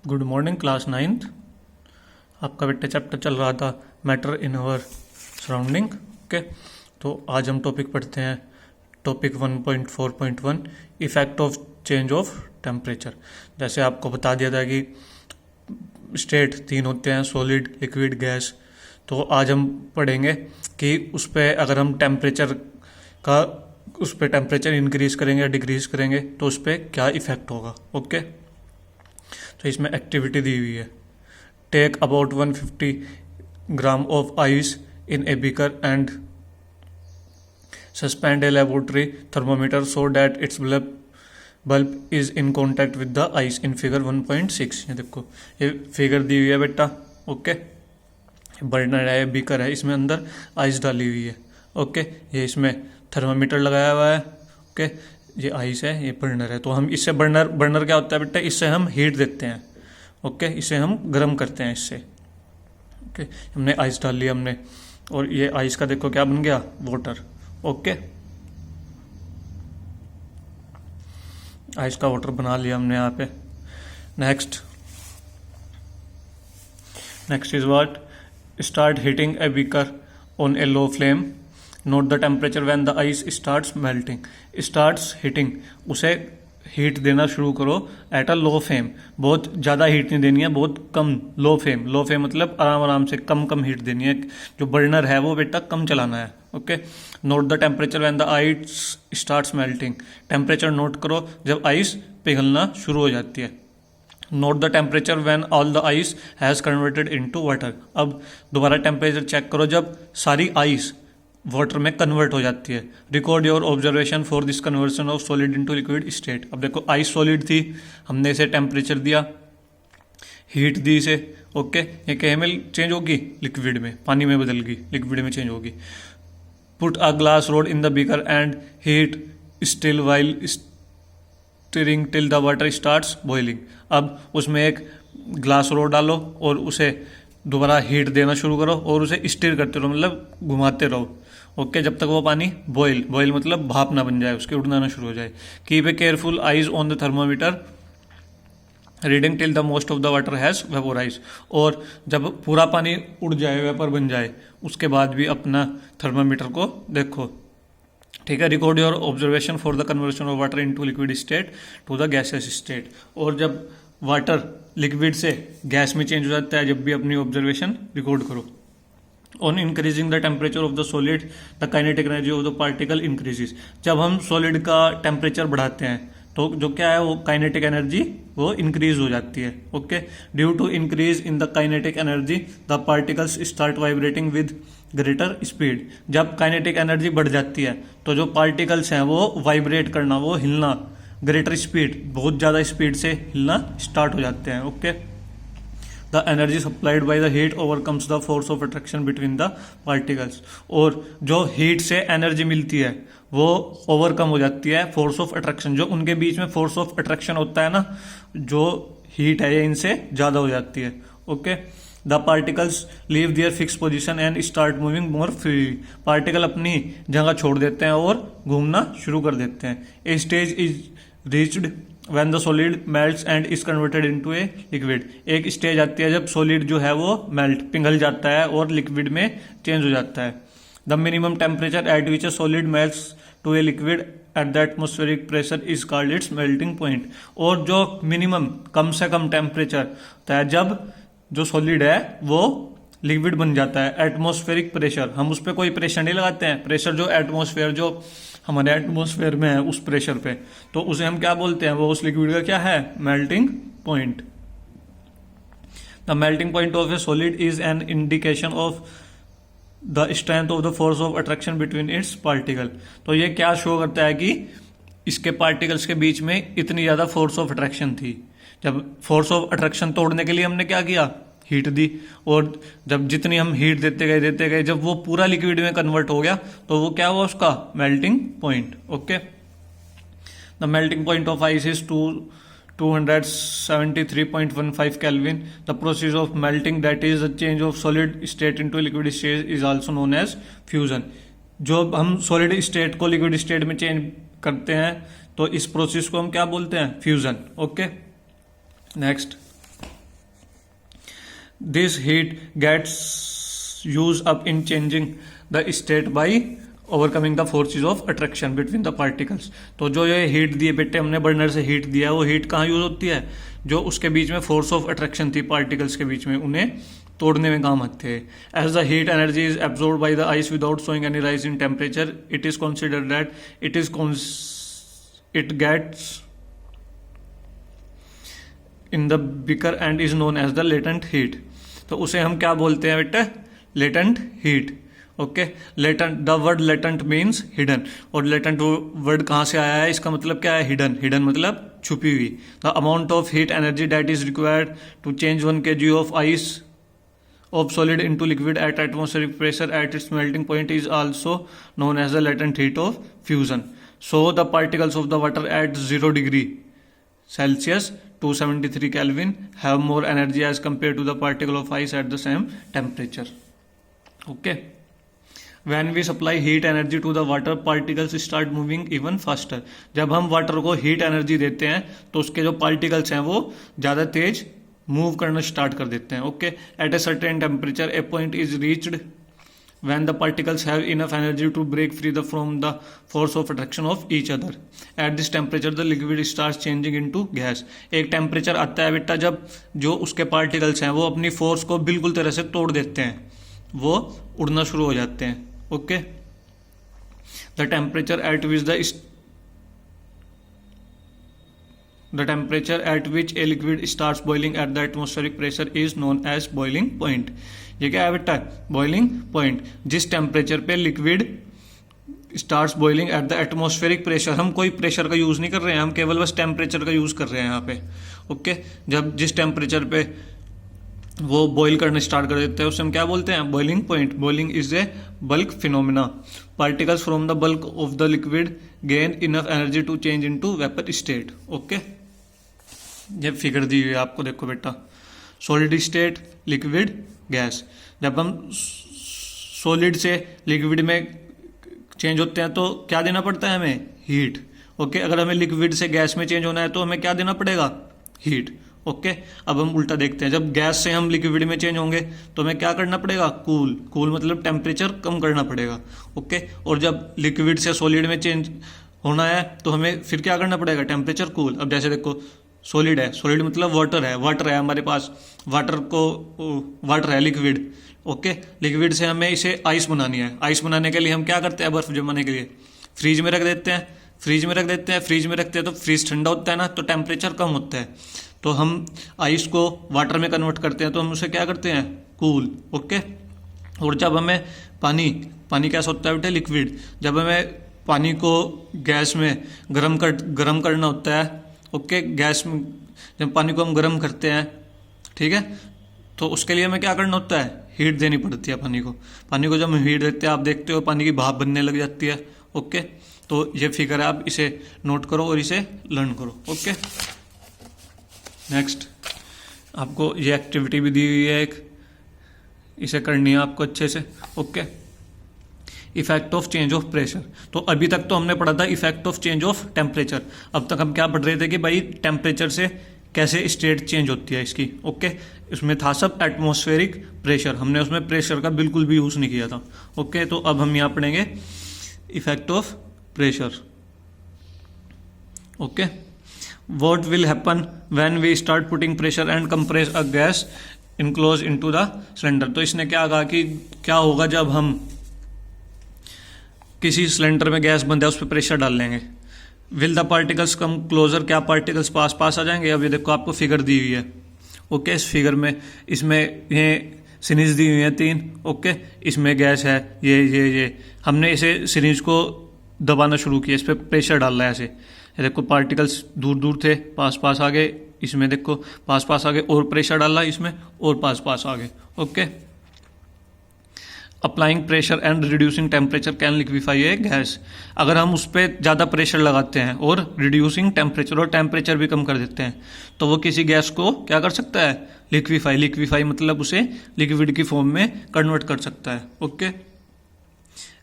Good morning class ninth. आपका बेटा chapter चल रहा था matter in our surrounding. Okay, तो आज हम टॉपिक पढ़ते हैं topic 1.4.1 effect of change of temperature. जैसे आपको बता दिया था कि स्टेट तीन होते हैं, सॉलिड, लिक्विड, गैस। तो आज हम पढ़ेंगे कि उस पर अगर हम टेम्परेचर इंक्रीज करेंगे या डिक्रीज करेंगे तो उस पर क्या इफेक्ट होगा। ओके, तो इसमें एक्टिविटी दी हुई है। Take about 150 gram of ice in a beaker and suspend a laboratory thermometer so that its bulb is in contact with the ice in figure 1.6। ये देखो, ये फिगर दी हुई है बेटा। ओके, बर्नर है, बीकर है, इसमें अंदर आइस डाली हुई है। ओके, ये इसमें थर्मामीटर लगाया हुआ है। ओके, ये आइस है, ये बर्नर है। तो हम इससे बर्नर क्या होता है बेटा, इससे हम हीट देते हैं। ओके, इसे हम गर्म करते हैं इससे। ओके, हमने आइस डाल लिया हमने, और ये आइस का देखो क्या बन गया, वाटर। ओके, आइस का वाटर बना लिया हमने यहाँ पे। Next is what, start heating a beaker on A low flame, note the temperature when the ice starts melting. Starts heating, उसे हीट देना शुरू करो एट अ लो फ्लेम। बहुत ज़्यादा हीट नहीं देनी है, बहुत कम। लो फ्लेम मतलब आराम आराम से कम हीट देनी है। जो बर्नर है वो बेटा कम चलाना है। Okay, note the temperature when the ice starts melting. Temperature note करो जब आइस पिघलना शुरू हो जाती है। Note the temperature when all the ice has converted into water. अब दोबारा टेम्परेचर चेक करो जब सारी आइस वाटर में कन्वर्ट हो जाती है। Record your observation for this conversion of solid into liquid state. अब देखो, आइस सॉलिड थी, हमने इसे टेम्परेचर दिया, हीट दी इसे। ओके, ये क्या में चेंज होगी, लिक्विड में, पानी में बदल गई, लिक्विड में चेंज होगी। Put a glass rod in the beaker and heat still while steering till the water starts boiling. अब उसमें एक ग्लास रोड डालो और उसे दोबारा हीट देना शुरू करो और उसे स्टीर करते रहो, मतलब घुमाते रहो। ओके, जब तक वो पानी बॉयल मतलब भाप ना बन जाए, उसके उड़ना ना शुरू हो जाए। Keep a careful eyes on the thermometer reading till the most of the water has vaporise. और जब पूरा पानी उड़ जाए, वेपर बन जाए, उसके बाद भी अपना थर्मामीटर को देखो। ठीक है, record your observation for the conversion of water into liquid state to the gaseous state. और जब वाटर लिक्विड से गैस में चेंज हो जाता है, जब भी अपनी ऑब्जर्वेशन रिकॉर्ड करो। On increasing the temperature of the solid the kinetic energy of the particle increases. जब हम सॉलिड का टेम्परेचर बढ़ाते हैं तो जो क्या है, वो काइनेटिक एनर्जी वो इंक्रीज हो जाती है। Okay, due to increase in the kinetic energy the particles start vibrating with greater speed. जब काइनेटिक एनर्जी बढ़ जाती है तो जो पार्टिकल्स हैं वो वाइब्रेट करना, वो हिलना, ग्रेटर स्पीड, बहुत ज़्यादा स्पीड से हिलना स्टार्ट हो जाते हैं। Okay, the energy supplied by the heat overcomes the force of attraction between the particles. और जो हीट से एनर्जी मिलती है वो ओवरकम हो जाती है फोर्स ऑफ अट्रैक्शन। जो उनके बीच में फोर्स ऑफ अट्रैक्शन होता है ना, जो हीट है ये इनसे ज़्यादा हो जाती है। Okay, the particles leave their fix position and start moving more freely. Particle अपनी जगह छोड़ देते हैं और घूमना शुरू कर देते हैं। A stage is reached when the solid melts and is converted into a liquid. एक स्टेज आती है जब सॉलिड जो है वो मेल्ट, पिघल जाता है और लिक्विड में चेंज हो जाता है। The minimum temperature at which a solid melts to a liquid at the atmospheric pressure is called its melting point. और जो मिनिमम, कम से कम टेम्परेचर होता है जब जो सॉलिड है वो लिक्विड बन जाता है, एटमोस्फेरिक प्रेशर। हम उस पर कोई प्रेशर नहीं लगाते हैं, प्रेशर जो एटमोस्फेयर, जो हमारे एटमोस्फेयर में है उस प्रेशर पे, तो उसे हम क्या बोलते हैं, वो उस लिक्विड का क्या है, melting point. The melting point of A solid is an indication of the strength of the force of attraction between its particle. तो ये क्या शो करता है कि इसके पार्टिकल्स के बीच में इतनी ज़्यादा फोर्स ऑफ अट्रैक्शन थी। जब फोर्स ऑफ अट्रैक्शन तोड़ने के लिए हमने क्या किया, हीट दी। और जब जितनी हम हीट देते गए, जब वो पूरा लिक्विड में कन्वर्ट हो गया तो वो क्या हुआ, उसका melting point. Okay, the melting point of ice is 273.15 Kelvin. The process of melting, that is the change of solid state into liquid state, is also known as fusion. जो हम सॉलिड स्टेट को liquid state में change करते हैं तो इस process को हम क्या बोलते हैं, fusion. Okay, next this heat gets use up in changing the state by overcoming the forces of attraction between the particles. तो जो ये हीट दिए बेटे हमने बर्नर से हीट दिया, वो हीट कहाँ यूज होती है? जो उसके बीच में फोर्स ऑफ अट्रैक्शन थी पार्टिकल्स के बीच में, उन्हें तोड़ने में काम आते हैं। As the heat energy is absorb by the ice without showing any rise in temperature, it is considered that it gets in the beaker and is known as the latent heat. तो उसे हम क्या बोलते हैं बेटा? Latent heat. Okay, latent, the word latent means hidden, और latent word कहाँ से आया है? इसका मतलब क्या है? हिडन। हिडन मतलब छुपी हुई। The amount of heat energy that is required to change 1 kg of ice of solid into liquid at atmospheric pressure at its melting point is also known as the latent heat of fusion. So the particles of the water at 0 degree Celsius 273 Kelvin have more energy as compared to the particle of ice at the same temperature. Okay. When we supply heat energy to the water, particles start moving even faster. जब हम water को heat energy देते हैं तो उसके जो particles हैं वो ज़्यादा तेज मूव करना स्टार्ट कर देते हैं। Okay, at a certain temperature a point is reached when the particles have enough energy to break free from the force of attraction of each other. At this temperature the liquid starts changing into gas. एक temperature आता है बेटा जब जो उसके particles हैं वो अपनी फोर्स को बिल्कुल तरह से तोड़ देते हैं, वो उड़ना शुरू हो जाते हैं। Okay, the temperature at which The temperature at which a liquid starts boiling at the atmospheric pressure is known as boiling point. ये क्या है बेटा? Boiling point. जिस टेम्परेचर पे liquid starts boiling at the atmospheric pressure, हम कोई pressure का use नहीं कर रहे हैं, हम केवल बस टेम्परेचर का यूज़ कर रहे हैं यहाँ पे। ओके, जब जिस टेम्परेचर पे वो बॉईल करना स्टार्ट कर देते हैं उसे हम क्या बोलते हैं? Boiling point. Boiling is a bulk phenomena. Particles from the bulk of the liquid gain enough energy to change into vapour state. Okay, ये फिगर दी हुई है आपको, देखो बेटा, सॉलिड स्टेट, लिक्विड, गैस। जब हम सॉलिड से लिक्विड में चेंज होते हैं तो क्या देना पड़ता है हमें? हीट। ओके, अगर हमें लिक्विड से गैस में चेंज होना है तो हमें क्या देना पड़ेगा? हीट। ओके, अब हम उल्टा देखते हैं, जब गैस से हम लिक्विड में चेंज होंगे तो हमें क्या करना पड़ेगा? कूल। कूल मतलब टेम्परेचर कम करना पड़ेगा। ओके, और जब लिक्विड से सॉलिड में चेंज होना है तो हमें फिर क्या करना पड़ेगा? Temperature cool. अब जैसे देखो, सॉलिड है, सॉलिड मतलब वाटर है, वाटर है हमारे पास, वाटर है लिक्विड। ओके, लिक्विड से हमें इसे आइस बनानी है। आइस बनाने के लिए हम क्या करते हैं? बर्फ जमाने के लिए फ्रीज में रख देते हैं। फ्रीज में रखते हैं तो फ्रीज ठंडा होता है ना, तो टेम्परेचर कम होता है, तो हम आइस को वाटर में कन्वर्ट करते हैं, तो हम उसे क्या करते हैं? कूल। ओके, और जब हमें पानी कैसा होता है बेटे? लिक्विड। जब हमें पानी को गैस में गर्म करना होता है, ओके, गैस में जब पानी को हम गर्म करते हैं, ठीक है, तो उसके लिए हमें क्या करना होता है? हीट देनी पड़ती है पानी को जब हम हीट देते हैं, आप देखते हो पानी की भाप बनने लग जाती है। ओके, तो ये फिगर है, आप इसे नोट करो और इसे लर्न करो। ओके, नेक्स्ट आपको ये एक्टिविटी भी दी हुई है एक, इसे करनी है आपको अच्छे से। Okay, effect of change of pressure. तो अभी तक तो हमने पढ़ा था effect of change of temperature. अब तक हम क्या पढ़ रहे थे कि भाई टेम्परेचर से कैसे स्टेट चेंज होती है इसकी। ओके, इसमें था सब एटमॉस्फेरिक प्रेशर, हमने उसमें प्रेशर का बिल्कुल भी यूज़ नहीं किया था। ओके, तो अब हम यहाँ पढ़ेंगे effect of pressure. Okay, what will happen when we start putting pressure and compress a gas enclosed into the cylinder। तो इसने क्या कहा कि क्या होगा जब हम किसी सिलेंडर में गैस बंद है उस पर प्रेशर डाल लेंगे। Will the particles come closer, क्या पार्टिकल्स पास आ जाएंगे। अब ये देखो आपको फिगर दी हुई है। ओके, इस फिगर में इसमें ये सीरीज दी हुई है 3। ओके, इसमें गैस है, ये हमने इसे सीरीज को दबाना शुरू किया, इस पर प्रेशर डाल रहा है ऐसे। ये देखो पार्टिकल्स दूर दूर थे, पास आ गए, इसमें देखो पास आ गए, और प्रेशर डाला इसमें और पास आ गए। Okay, applying pressure and reducing temperature can liquefy A gas. अगर हम उस पर ज़्यादा प्रेशर लगाते हैं और रिड्यूसिंग टेम्परेचर, और टेम्परेचर भी कम कर देते हैं, तो वो किसी गैस को क्या कर सकता है? लिक्विफाई मतलब उसे लिक्विड की फॉर्म में कन्वर्ट कर सकता है। Okay,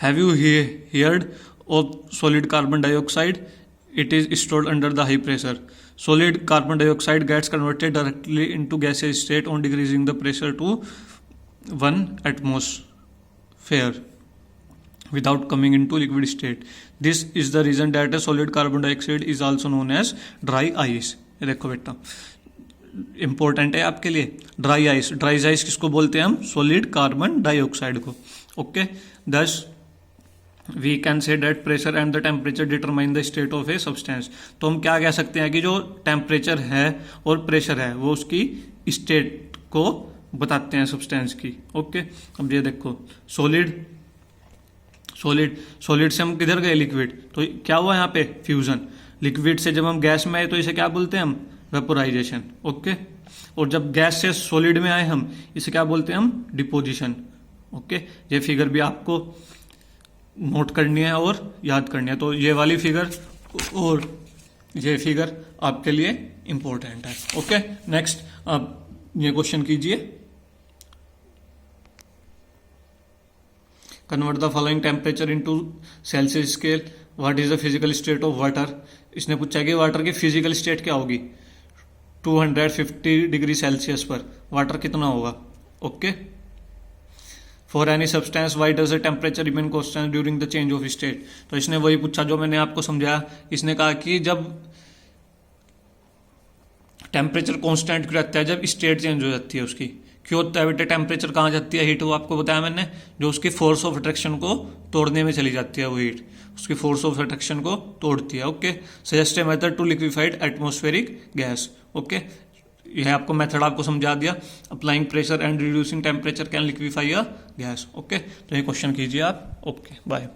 have you heard of solid carbon dioxide? It is stored under the high pressure. solid carbon dioxide gets converted directly into gaseous state on decreasing the pressure to 1 atmosphere without coming into liquid state. This is the reason that a solid carbon dioxide is also known as dry ice. ये देखो बेटा, important है आपके लिए. Dry ice, dry ice किसको बोलते हैं हम? सॉलिड कार्बन डाइऑक्साइड को. Okay, thus we can say that pressure and the temperature determine the state of a substance. तो हम क्या कह सकते हैं कि जो टेम्परेचर है और प्रेशर है वो उसकी स्टेट को बताते हैं सब्सटेंस की. ओके, अब ये देखो, सॉलिड सॉलिड से हम किधर गए? लिक्विड. तो क्या हुआ यहाँ पे? फ्यूजन. लिक्विड से जब हम गैस में आए तो इसे क्या बोलते हैं हम? वेपोराइजेशन. ओके, और जब गैस से सॉलिड में आए हम, इसे क्या बोलते हैं हम? डिपोजिशन. ओके, ये फिगर भी आपको नोट करनी है और याद करनी है. तो ये वाली फिगर और ये फिगर आपके लिए इंपॉर्टेंट है. ओके, नेक्स्ट आप ये क्वेश्चन कीजिए. Convert the following temperature into Celsius scale. What is the physical state of water. इसने पूछा कि वाटर की फिजिकल स्टेट क्या होगी. 250 डिग्री सेल्सियस पर वाटर कितना होगा. Okay, for any substance why does the temperature remain constant during the change of state. तो इसने वही पूछा जो मैंने आपको समझाया. इसने कहा कि जब टेम्परेचर कांस्टेंट क्यों रहता है? जब स्टेट चेंज हो जाती है उसकी. क्यों होता है बेटे? टेम्परेचर कहाँ जाती है हीट? वो आपको बताया मैंने, जो उसकी फोर्स ऑफ अट्रैक्शन को तोड़ने में चली जाती है वो हीट, उसकी फोर्स ऑफ अट्रैक्शन को तोड़ती है. Okay, suggest a method to liquefied atmospheric gas. Okay, यह आपको मेथड आपको समझा दिया. Applying pressure and reducing temperature can liquefy a gas. Okay, तो ये क्वेश्चन कीजिए आप. Okay, bye.